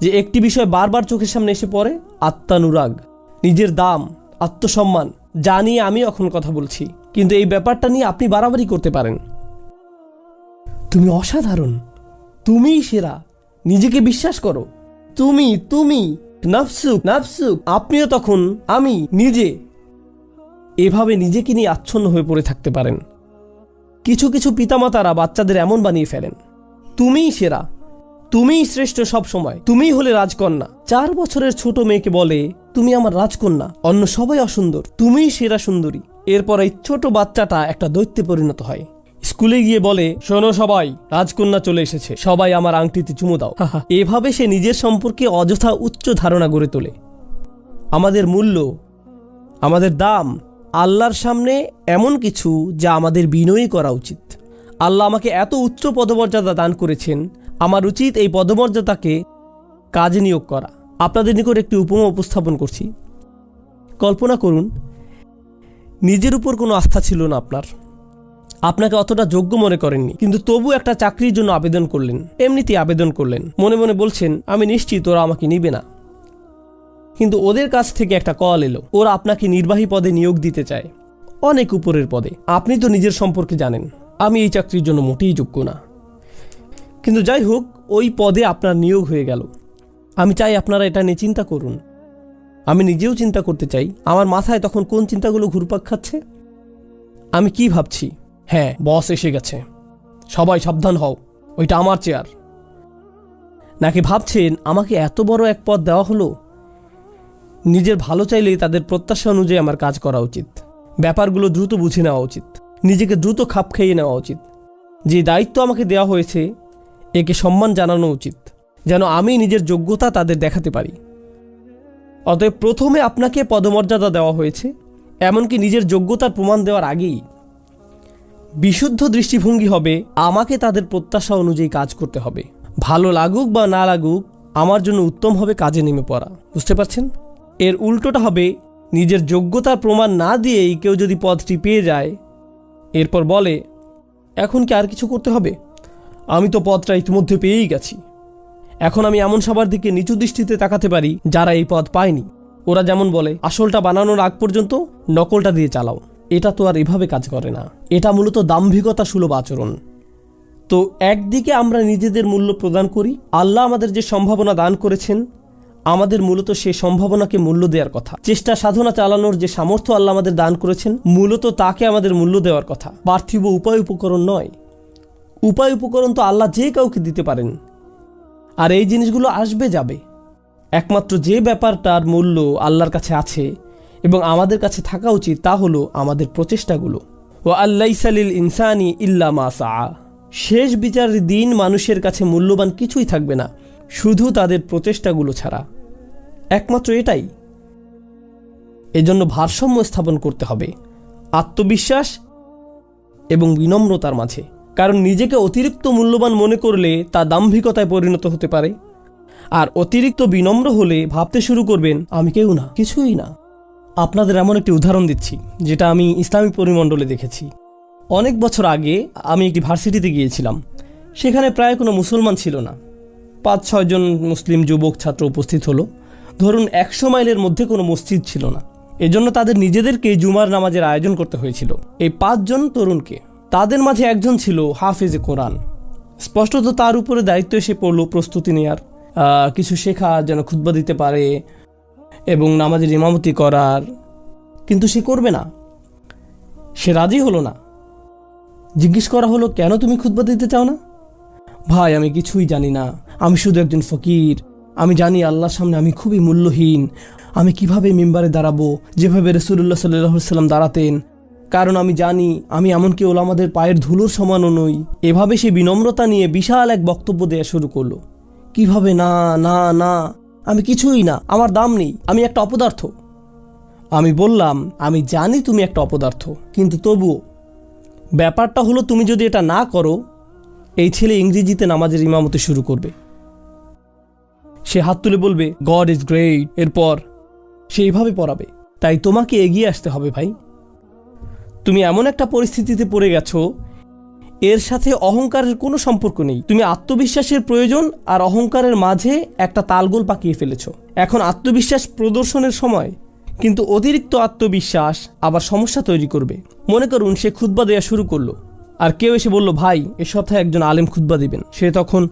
যে একটি বিষয় বারবার চোখের সামনে এসে পড়ে, আত্মানুরাগ, নিজের দাম, আত্মসম্মান, যা নিয়ে আমি এখন কথা বলছি। কিন্তু এই ব্যাপারটা নিয়ে আপনি বাড়াবাড়ি করতে পারেন। তুমি অসাধারণ, তুমিই সেরা, নিজেকে বিশ্বাস করো, তুমি তুমি নাফসুক নাফসুক, আপনিও তখন আমি নিজে, এভাবে নিজেকে নিয়ে আচ্ছন্ন হয়ে পড়ে থাকতে পারেন। কিছু কিছু পিতামাতারা বাচ্চাদের এমন বানিয়ে ফেলেন, তুমিই সেরা, তুমিই শ্রেষ্ঠ, সব সময় তুমিই হলে রাজকন্যা। 4 বছরের ছোট মেয়েকে বলে তুমি আমার রাজকন্যা, অন্য সবাই অসুন্দর, তুমিই সেরা সুন্দরী। এরপর এই ছোট বাচ্চাটা একটা দৈত্যে পরিণত হয়। স্কুলে গিয়ে বলে, শোনো সবাই, রাজকন্যা চলে এসেছে, সবাই আমার আংটিতে চুমু দাও। এভাবে সে নিজের সম্পর্কে অযথা উচ্চ ধারণা গড়ে তোলে। আমাদের মূল্য, আমাদের দাম আল্লাহর সামনে এমন কিছু যা আমাদের বিনয়ী করা উচিত। আল্লাহ আমাকে এত উচ্চ পদমর্যাদা দান করেছেন, আমার উচিত এই পদমর্যাদাকে কাজে নিয়োগ করা। আপনাদের নিকট একটি উপমা উপস্থাপন করছি। কল্পনা করুন, নিজের উপর কোনো আস্থা ছিল না আপনার, আপনাকে অতটা যোগ্য মনে করেননি, কিন্তু তবু একটা চাকরির জন্য আবেদন করলেন। এমনিতেই আবেদন করলেন, মনে মনে বলছেন আমি নিশ্চিত ওরা আমাকে নিবে না। কিন্তু ওদের কাছ থেকে একটা কল এলো, ওরা আপনাকে নির্বাহী পদে নিয়োগ দিতে চায়, অনেক উপরের পদে। আপনি তো নিজের সম্পর্কে জানেন, আমি এই চাকরির জন্য মোটেই যোগ্য না। কিন্তু যাই হোক, ওই পদে আপনার নিয়োগ হয়ে গেল। আমি চাই আপনারা এটা নিয়ে চিন্তা করুন। আমি নিজেও চিন্তা করতে চাই, আমার মাথায় তখন কোন চিন্তাগুলো ঘুরপাক খাচ্ছে। আমি কি ভাবছি? হ্যাঁ, বস এসে গেছে, সবাই সাবধান হও, ওইটা আমার চেয়ার। নাকি ভাবছেন আমাকে এত বড় এক পদ দেওয়া হলো, নিজের ভালো চাইলেই তাদের প্রত্যাশা অনুযায়ী আমার কাজ করা উচিত, ব্যাপারগুলো দ্রুত বুঝে নেওয়া উচিত, নিজেকে দ্রুত খাপ খাইয়ে নেওয়া উচিত। যে দায়িত্ব আমাকে দেওয়া হয়েছে একে সম্মান জানানো উচিত, যেন আমি নিজের যোগ্যতা তাদের দেখাতে পারি। অতএব প্রথমে আপনাকে পদমর্যাদা দেওয়া হয়েছে, এমনকি নিজের যোগ্যতার প্রমাণ দেওয়ার আগেই বিশুদ্ধ দৃষ্টিভঙ্গি হবে আমাকে তাদের প্রত্যাশা অনুযায়ী কাজ করতে হবে। ভালো লাগুক বা না লাগুক, আমার জন্য উত্তম হবে কাজে নেমে পড়া। বুঝতে পারছেন? এর উল্টোটা হবে, নিজের যোগ্যতার প্রমাণ না দিয়েই কেউ যদি পদটি পেয়ে যায়, এরপর বলে এখন কি আর কিছু করতে হবে, আমি তো পদটা ইতিমধ্যে পেয়েই গেছি। এখন আমি এমন সবার দিকে নিচু দৃষ্টিতে তাকাতে পারি যারা এই পদ পায়নি। ওরা যেমন বলে, আসলটা বানানোর আগ পর্যন্ত নকলটা দিয়ে চালাও। এটা তো আর এভাবে কাজ করে না, এটা মূলত দাম্ভিকতা সুলভ আচরণ। তো একদিকে আমরা নিজেদের মূল্য প্রদান করি, আল্লাহ আমাদের যে সম্ভাবনা দান করেছেন, আমাদের মূলত সেই সম্ভাবনাকে মূল্য দেওয়ার কথা। চেষ্টা সাধনা চালানোর যে সামর্থ্য আল্লাহ আমাদের দান করেছেন, মূলত তাকে আমাদের মূল্য দেওয়ার কথা, পার্থিব উপায় উপকরণ নয়। উপায় উপকরণ তো আল্লাহ যে কাউকে দিতে পারেন, আর এই জিনিসগুলো আসবে যাবে। একমাত্র যে ব্যাপারটার মূল্য আল্লাহর কাছে আছে এবং আমাদের কাছে থাকা উচিত, তা হলো আমাদের প্রচেষ্টাগুলো। ওয়া আল্লাইসা লিল ইনসানি ইল্লা মা সাআ, শেষ বিচারের দিন মানুষের কাছে মূল্যবান কিছুই থাকবে না, শুধু তাদের প্রচেষ্টাগুলো ছাড়া। একমাত্র এটাই। এজন্য ভারসাম্য স্থাপন করতে হবে আত্মবিশ্বাস এবং বিনম্রতার মাঝে। কারণ নিজেকে অতিরিক্ত মূল্যবান মনে করলে তা দাম্ভিকতায় পরিণত হতে পারে, আর অতিরিক্ত বিনম্র হলে ভাবতে শুরু করবেন আমি কেউ না, কিছুই না। আপনাদের এমন একটি উদাহরণ দিচ্ছি যেটা আমি ইসলামী পরিমণ্ডলে দেখেছি। অনেক বছর আগে আমি একটি ভার্সিটিতে গিয়েছিলাম, সেখানে প্রায় কোনো মুসলমান ছিল না। 5-6 জন মুসলিম যুবক ছাত্র উপস্থিত হলো। ধরুন 100 মাইলের মধ্যে কোনো মসজিদ ছিল না, এজন্য তাদের নিজেদেরকে জুমার নামাজের আয়োজন করতে হয়েছিল। এই 5 জন তরুণকে, তাদের মাঝে একজন ছিল হাফেজে কোরআন। স্পষ্টত তার উপরে দায়িত্ব এসে পড়ল প্রস্তুতি নেয়ার, কিছু শেখা, যেন খুতবা দিতে পারে এবং নামাজের ইমামতি করার। কিন্তু সে করবে না, সে রাজি হলো না। জিজ্ঞেস করা হলো, কেন তুমি খুতবা দিতে চাও না? ভাই, আমি কিছুই জানি না, আমি শুধু একজন ফকির। আমি জানি আল্লাহর সামনে আমি খুবই মূল্যহীন। আমি কিভাবে মিম্বারে দাঁড়াবো যেভাবে রাসূলুল্লাহ সাল্লাল্লাহু আলাইহি ওয়াসাল্লাম দাঁড়াতেন, কারণ আমি জানি আমি এমনকি ওলামাদের পায়ের ধুলোর সমানও নই। এভাবে সে বিনম্রতা নিয়ে বিশাল এক বক্তব্য দেওয়া শুরু করলো। কিভাবে না না না, আমি কিছুই না, আমার দাম নেই, আমি একটা অপদার্থ। আমি বললাম, আমি জানি তুমি একটা অপদার্থ, কিন্তু তবুও ব্যাপারটা হলো তুমি যদি এটা না করো, এই ছেলে ইংরেজিতে নামাজের ইমামতি শুরু করবে। সে হাত তুলে বলবে গড ইজ গ্রেট, এরপর সে এইভাবে পড়াবে। তাই তোমাকে এগিয়ে আসতে হবে ভাই, তুমি এমন একটা পরিস্থিতিতে পড়ে গেছো, এর সাথে অহংকারের কোনো সম্পর্ক নেই। তুমি আত্মবিশ্বাসের প্রয়োজন আর অহংকারের মাঝে একটা তালগোল পাকিয়ে ফেলেছো। এখন আত্মবিশ্বাস প্রদর্শনের সময়, কিন্তু অতিরিক্ত আত্মবিশ্বাস আবার সমস্যা তৈরি করবে। মনে করুন সে খুতবা দেওয়া শুরু করলো, আর কেউ এসে বলল, ভাই এ সপ্তাহে একজন আলেম খুতবা দিবেন। সে তখন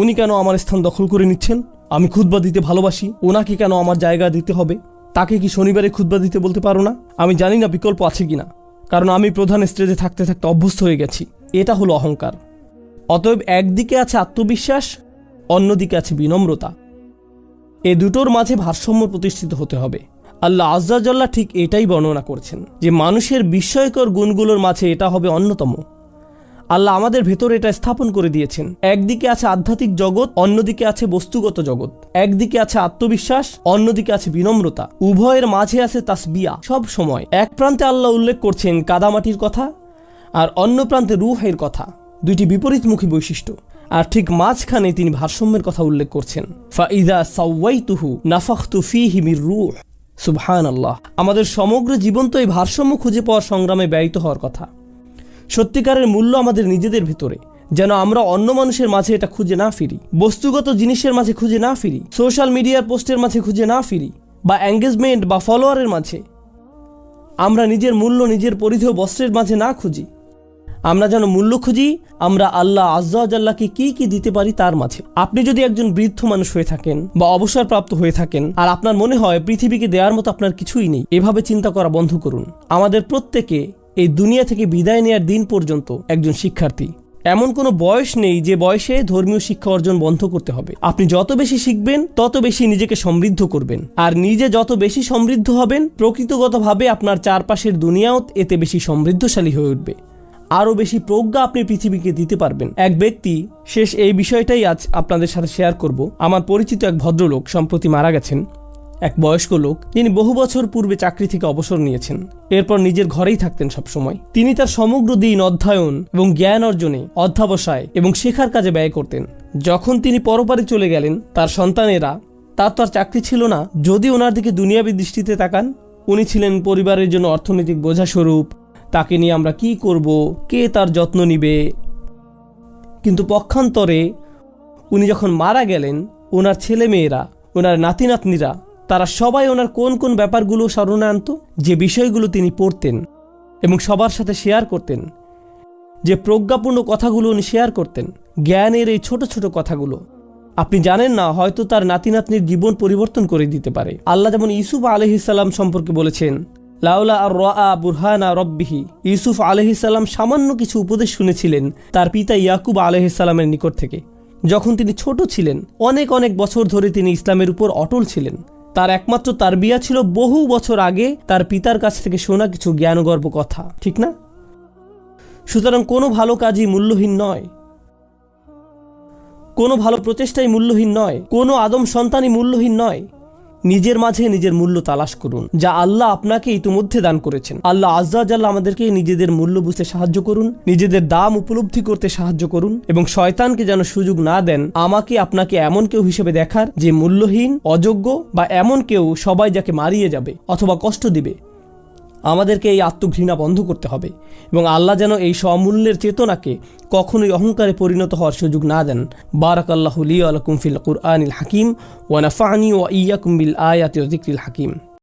উনি কেন আমার স্থান দখল করে নিচ্ছেন? আমি খুতবা দিতে ভালোবাসি, ওনাকে কেন আমার জায়গা দিতে হবে? তাকে কি শনিবারে খুতবা দিতে বলতে পারো না? আমি জানি না বিকল্প আছে কিনা, কারণ আমি প্রধান স্টেজে থাকতে থাকতে অভ্যস্ত হয়ে গেছি। এটা হলো অহংকার। অতএব একদিকে আছে আত্মবিশ্বাস, অন্যদিকে আছে বিনম্রতা। এ দুটোর মাঝে ভারসাম্য প্রতিষ্ঠিত হতে হবে। আল্লাহ আজ্জা জাল্লা ঠিক এটাই বর্ণনা করছেন যে মানুষের বিস্ময়কর গুণগুলোর মাঝে এটা হবে অন্যতম। আল্লাহ আমাদের ভেতরে এটা স্থাপন করে দিয়েছেন। একদিকে আছে আধ্যাত্মিক জগৎ, অন্যদিকে আছে বস্তুগত জগৎ। একদিকে আছে আত্মবিশ্বাস, অন্যদিকে আছে বিনম্রতা। উভয়ের মাঝে আছে তাসবিয়া। সব সময় এক প্রান্তে আল্লাহ উল্লেখ করছেন কাদামাটির কথা, আর অন্য প্রান্তে রূহের কথা। দুইটি বিপরীতমুখী বৈশিষ্ট্য। আর ঠিক মাঝখানে তিনি ভারসাম্যের কথা উল্লেখ করছেন। ফাইদা সাওয়াইতুহু নাফাখতু ফীহি মির রূহ। সুবহানাল্লাহ। আমাদের সমগ্র জীবন তো এই ভারসাম্য খুঁজে পাওয়ার সংগ্রামে ব্যয়িত হওয়ার কথা। সত্যিকারের মূল্য আমাদের নিজেদের ভিতরে, যেন আমরা অন্য মানুষের মাঝে এটা খুঁজে না ফিরি, বস্তুগত জিনিসের মাঝে খুঁজে না ফিরি, সোশ্যাল মিডিয়ার পোস্টের মাঝে খুঁজে না ফিরি, বা এঙ্গেজমেন্ট বা ফলোয়ারের মাঝে। আমরা নিজের মূল্য নিজের পরিধেয় বস্ত্রের মাঝে না খুঁজি। আমরা যেন মূল্য খুঁজি আমরা আল্লাহ আজ্জা ওয়া জাল্লাকে কি কি দিতে পারি তার মাঝে। আপনি যদি একজন বৃদ্ধ মানুষ হয়ে থাকেন বা অবসরপ্রাপ্ত হয়ে থাকেন, আর আপনার মনে হয় পৃথিবীকে দেওয়ার মতো আপনার কিছুই নেই, এভাবে চিন্তা করা বন্ধ করুন। আমাদের প্রত্যেকে এই দুনিয়া থেকে বিদায় নেওয়ার দিন পর্যন্ত একজন শিক্ষার্থী। এমন কোনো বয়স নেই যে বয়সে ধর্মীয় শিক্ষা অর্জন বন্ধ করতে হবে। আপনি যত বেশি শিখবেন তত বেশি নিজেকে সমৃদ্ধ করবেন, আর নিজে যত বেশি সমৃদ্ধ হবেন প্রকৃতগতভাবে আপনার চারপাশের দুনিয়াও এতে বেশি সমৃদ্ধশালী হয়ে উঠবে। আরও বেশি প্রজ্ঞা আপনি পৃথিবীকে দিতে পারবেন। এক ব্যক্তি, শেষ এই বিষয়টাই আজ আপনাদের সাথে শেয়ার করব। আমার পরিচিত এক ভদ্রলোক সম্প্রতি মারা গেছেন। এক বয়স্ক লোক, যিনি বহু বছর পূর্বে চাকরি থেকে অবসর নিয়েছেন, এরপর নিজের ঘরেই থাকতেন সবসময়। তিনি তার সমগ্র দিন অধ্যয়ন এবং জ্ঞান অর্জনে, অধ্যবসায় এবং শেখার কাজে ব্যয় করতেন। যখন তিনি পরপারে চলে গেলেন, তার সন্তানেরা, তার তো আর চাকরি ছিল না। যদি ওনার দিকে দুনিয়াবী দৃষ্টিতে তাকান, উনি ছিলেন পরিবারের জন্য অর্থনৈতিক বোঝাস্বরূপ। তাকে নিয়ে আমরা কি করব, কে তার যত্ন নিবে? কিন্তু পক্ষান্তরে উনি যখন মারা গেলেন, ওনার ছেলে মেয়েরা, ওনার নাতি নাতনিরা, তারা সবাই ওনার কোন কোন ব্যাপারগুলো স্মরণে আনত, যে বিষয়গুলো তিনি পড়তেন এবং সবার সাথে শেয়ার করতেন, যে প্রজ্ঞাপূর্ণ কথাগুলো উনি শেয়ার করতেন, জ্ঞানের এই ছোট ছোট কথাগুলো। আপনি জানেন না, হয়তো তার নাতি নাতনির জীবন পরিবর্তন করে দিতে পারে। আল্লাহ যেমন ইউসুফ আলাইহিস সালাম সম্পর্কে বলেছেন, লাউলা আর রাআ বুরহানা রব্বিহি। ইউসুফ আলাইহিস সালাম সামান্য কিছু উপদেশ শুনেছিলেন তার পিতা ইয়াকুব আলাইহিস সালামের নিকট থেকে। যখন তিনি ছোট ছিলেন, অনেক অনেক বছর ধরে তিনি ইসলামের উপর অটল ছিলেন। তার একমাত্র তারবিয়া ছিল বহু বছর আগে তার পিতার কাছ থেকে শোনা কিছু জ্ঞানগর্ভ কথা, ঠিক না? সুতরাং কোনো ভালো কাজই মূল্যহীন নয়, কোনো ভালো প্রচেষ্টাই মূল্যহীন নয়, কোনো আদম সন্তানই মূল্যহীন নয়। নিজের মাঝে নিজের মূল্য তালাশ করুন, যা আল্লাহ আপনাকে ইতিমধ্যে দান করেছেন। আল্লাহ আজ্জা ওয়া জাল্লা আমাদেরকে নিজেদের মূল্য বুঝতে সাহায্য করুন, নিজেদের দাম উপলব্ধি করতে সাহায্য করুন, এবং শয়তানকে যেন সুযোগ না দেন আমাকে আপনাকে এমন কেউ হিসেবে দেখার যে মূল্যহীন, অযোগ্য, বা এমন কেউ সবাই যাকে মারিয়ে যাবে অথবা কষ্ট দিবে। আমাদেরকে এই আত্মঘৃণা বন্ধ করতে হবে, এবং আল্লাহ যেন এই সমূল্যের চেতনাকে কখনোই অহংকারে পরিণত হওয়ার সুযোগ না দেন। বারাকাল্লাহু লি ওয়া লাকুম ফিল কুরআনিল হাকিম ওয়া নাফা'নি ওয়া ইয়্যাকুম বিল আয়াতি ওয়া যিকরিল হাকিম।